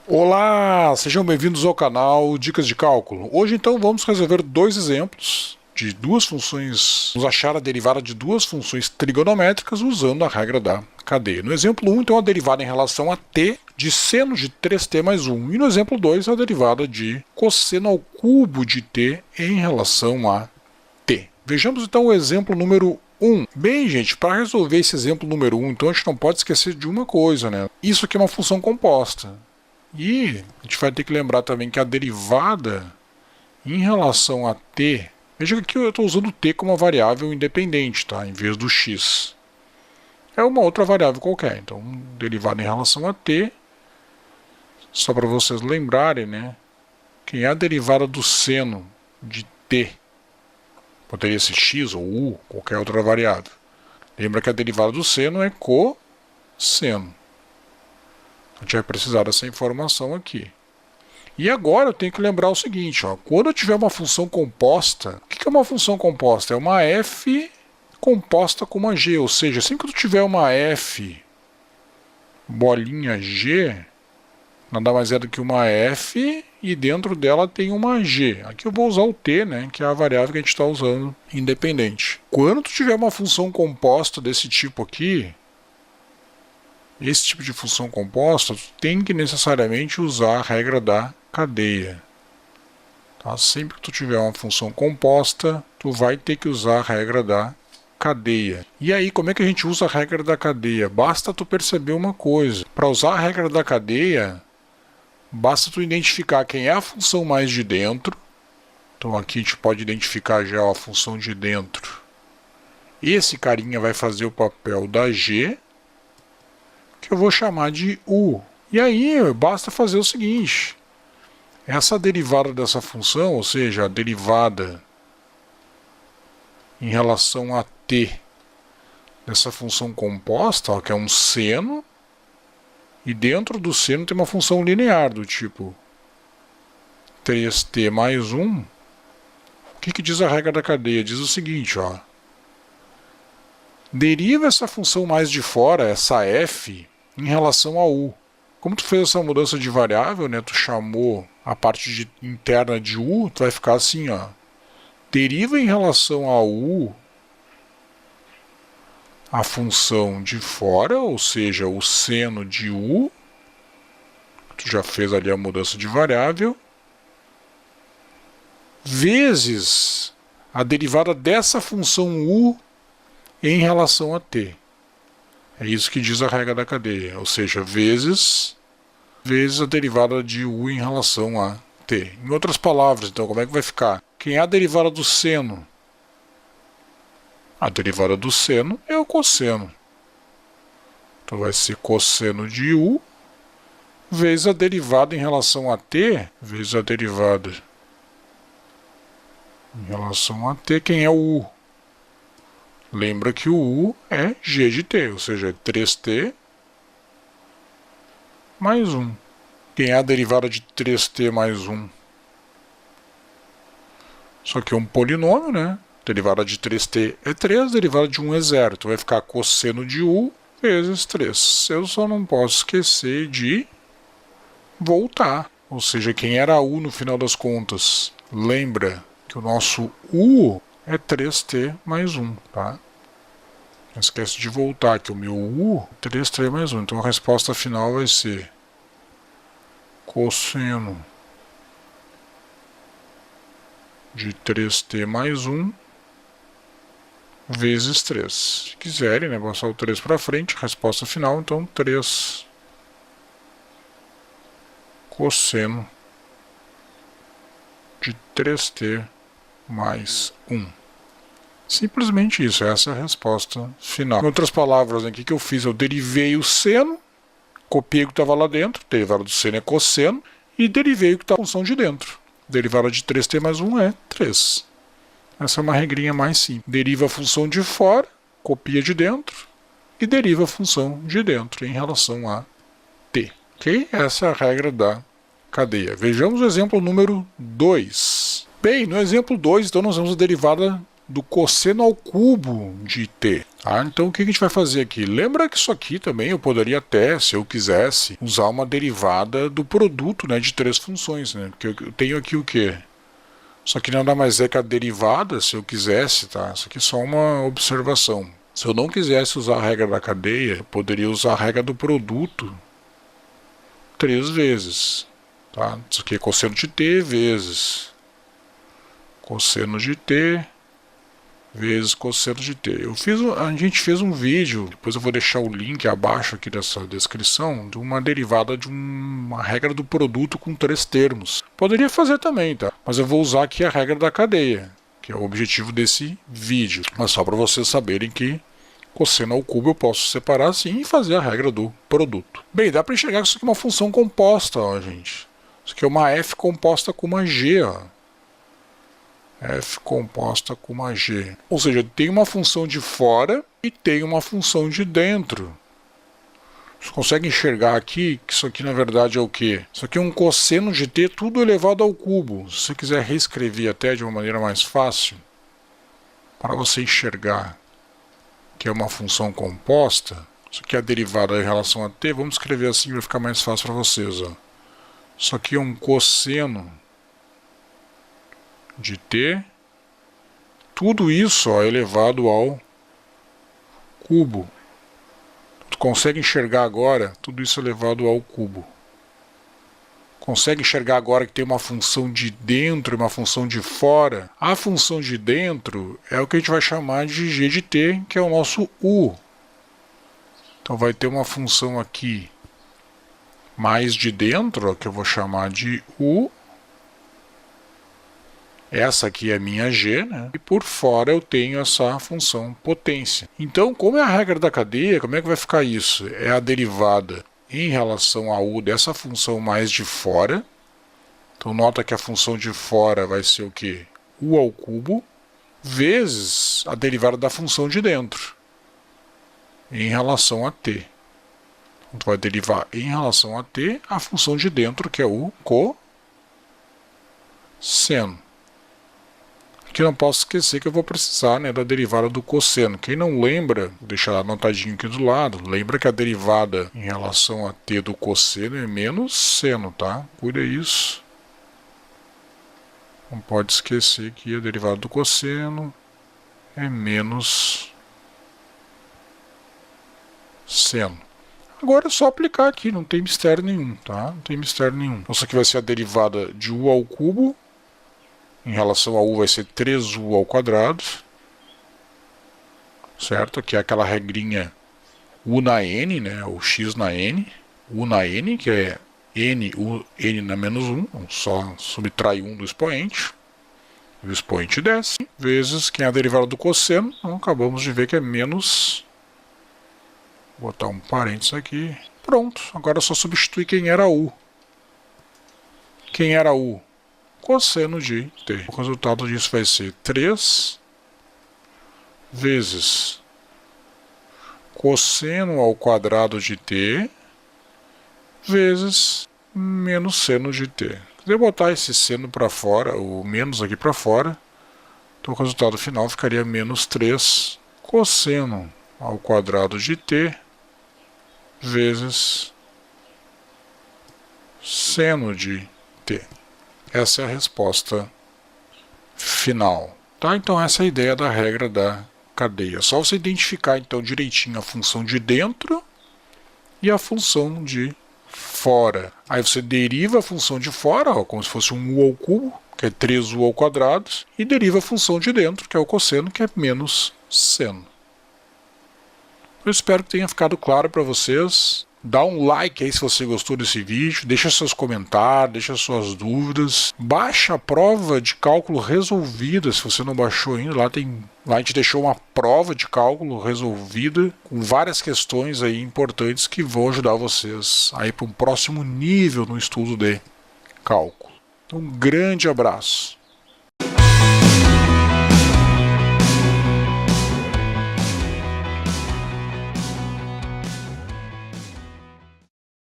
Olá, sejam bem-vindos ao canal Dicas de Cálculo. Hoje então vamos resolver dois exemplos de duas funções, vamos achar a derivada de duas funções trigonométricas usando a regra da cadeia. No exemplo 1, então, a derivada em relação a t de seno de 3t mais 1. E no exemplo 2, a derivada de cosseno ao cubo de t em relação a t. Vejamos então o exemplo número 1. Bem, gente, para resolver esse exemplo número 1, então a gente não pode esquecer de uma coisa, né? Isso aqui é uma função composta. E a gente vai ter que lembrar também que a derivada em relação a t, veja que aqui eu estou usando t como uma variável independente, tá? Em vez do x. É uma outra variável qualquer. Então, derivada em relação a t, só para vocês lembrarem, né? Que é a derivada do seno de t. Poderia ser x ou u, qualquer outra variável. Lembra que a derivada do seno é cosseno. A gente vai precisar dessa informação aqui. E agora eu tenho que lembrar o seguinte, ó, quando eu tiver uma função composta, o que é uma função composta? É uma f composta com uma g, ou seja, sempre que tu tiver uma f bolinha g, nada mais é do que uma f e dentro dela tem uma g. Aqui eu vou usar o t, né, que é a variável que a gente está usando independente. Quando tu tiver uma função composta desse tipo aqui, esse tipo de função composta, tu tem que necessariamente usar a regra da cadeia. Tá? Sempre que tu tiver uma função composta, tu vai ter que usar a regra da cadeia. E aí, como é que a gente usa a regra da cadeia? Basta tu perceber uma coisa. Para usar a regra da cadeia, basta tu identificar quem é a função mais de dentro. Então aqui a gente pode identificar já a função de dentro. Esse carinha vai fazer o papel da g, que eu vou chamar de u. E aí basta fazer o seguinte, essa derivada dessa função, ou seja, a derivada em relação a t dessa função composta, ó, que é um seno, e dentro do seno tem uma função linear do tipo 3t mais 1. O que diz a regra da cadeia? Diz o seguinte, ó, deriva essa função mais de fora, essa f, em relação a u. Como tu fez essa mudança de variável, né, tu chamou a parte interna de u, tu vai ficar assim, ó. Deriva em relação a u a função de fora, ou seja, o seno de u, tu já fez ali a mudança de variável, vezes a derivada dessa função u em relação a t. É isso que diz a regra da cadeia, ou seja, vezes a derivada de u em relação a t. Em outras palavras, então, como é que vai ficar? Quem é a derivada do seno? A derivada do seno é o cosseno. Então vai ser cosseno de u vezes a derivada em relação a t, vezes a derivada em relação a t. Quem é o u? Lembra que o u é g de t, ou seja, é 3t mais 1. Quem é a derivada de 3t mais 1? Só que é um polinômio, né? Derivada de 3t é 3, derivada de 1 é 0. Então vai ficar cosseno de u vezes 3. Eu só não posso esquecer de voltar. Ou seja, quem era u no final das contas? Lembra que o nosso u é 3t mais 1, tá? Não esquece de voltar, que o meu u é 3t mais 1. Então a resposta final vai ser cosseno de 3t mais 1 vezes 3. Se quiserem, né, passar o 3 para frente, resposta final, então 3 cosseno de 3t mais 1. Simplesmente isso, essa é a resposta final. Em outras palavras, o que eu fiz? Eu derivei o seno, copiei o que estava lá dentro, derivada do seno é cosseno, e derivei o que está a função de dentro. Derivada de 3t mais 1 é 3. Essa é uma regrinha mais simples. Deriva a função de fora, copia de dentro, e deriva a função de dentro em relação a t. Ok? Essa é a regra da cadeia. Vejamos o exemplo número 2. Bem, no exemplo 2, então nós vemos a derivada do cosseno ao cubo de t. Tá? Então o que a gente vai fazer aqui? Lembra que isso aqui também eu poderia até, se eu quisesse, usar uma derivada do produto, né, de 3 funções. Né? Porque eu tenho aqui o quê? Isso aqui nada mais é que a derivada, se eu quisesse, tá? Isso aqui é só uma observação. Se eu não quisesse usar a regra da cadeia, eu poderia usar a regra do produto 3 vezes. Tá? Isso aqui é cosseno de t vezes cosseno de t vezes cosseno de t. A gente fez um vídeo, depois eu vou deixar o link abaixo aqui dessa descrição, de uma derivada de uma regra do produto com 3 termos. Poderia fazer também, tá? Mas eu vou usar aqui a regra da cadeia, que é o objetivo desse vídeo. Mas só para vocês saberem que cosseno ao cubo eu posso separar assim e fazer a regra do produto. Bem, dá para enxergar que isso aqui é uma função composta, ó, gente. Isso aqui é uma f composta com uma g, ó. F composta com uma g. Ou seja, tem uma função de fora e tem uma função de dentro. Você consegue enxergar aqui que isso aqui na verdade é o quê? Isso aqui é um cosseno de t tudo elevado ao cubo. Se você quiser reescrever até de uma maneira mais fácil, para você enxergar que é uma função composta, isso aqui é a derivada em relação a t, vamos escrever assim para ficar mais fácil para vocês. Ó. Isso aqui é um cosseno de t, tudo isso ó, elevado ao cubo. Tu consegue enxergar agora tudo isso elevado ao cubo. Consegue enxergar agora que tem uma função de dentro e uma função de fora? A função de dentro é o que a gente vai chamar de g de t, que é o nosso u. Então vai ter uma função aqui mais de dentro, ó, que eu vou chamar de u. Essa aqui é a minha g, né? E por fora eu tenho essa função potência. Então, como é a regra da cadeia, como é que vai ficar isso? É a derivada em relação a u dessa função mais de fora. Então, nota que a função de fora vai ser o quê? U ao cubo, vezes a derivada da função de dentro, em relação a t. Então, tu vai derivar em relação a t a função de dentro, que é o cosseno. Aqui não posso esquecer que eu vou precisar, né, da derivada do cosseno. Quem não lembra, vou deixar anotadinho aqui do lado, lembra que a derivada em relação a t do cosseno é menos seno, tá? Cuida isso. Não pode esquecer que a derivada do cosseno é menos seno. Agora é só aplicar aqui, não tem mistério nenhum, tá? Não tem mistério nenhum. Então isso aqui vai ser a derivada de u ao cubo. Em relação a u vai ser 3u ao quadrado, certo? Aqui é aquela regrinha u na n, né? O x na n, u na n, que é n, u, n na menos 1, então só subtrai 1 do expoente, o expoente desce, vezes quem é a derivada do cosseno, então acabamos de ver que é menos, vou botar um parênteses aqui, pronto, agora é só substituir quem era u. Quem era u? Cosseno de t. O resultado disso vai ser 3 vezes cosseno ao quadrado de t vezes menos seno de t. Se eu botar esse seno para fora, o menos aqui para fora, então o resultado final ficaria menos 3 cosseno ao quadrado de t vezes seno de t. Essa é a resposta final. Tá? Então essa é a ideia da regra da cadeia. Só você identificar então direitinho a função de dentro e a função de fora. Aí você deriva a função de fora, ó, como se fosse um u ao cubo, que é 3u ao quadrado, e deriva a função de dentro, que é o cosseno, que é menos seno. Eu espero que tenha ficado claro para vocês. Dá um like aí se você gostou desse vídeo, deixa seus comentários, deixa suas dúvidas, baixa a prova de cálculo resolvida, se você não baixou ainda, lá a gente deixou uma prova de cálculo resolvida, com várias questões aí importantes que vão ajudar vocês a ir para um próximo nível no estudo de cálculo. Então, um grande abraço!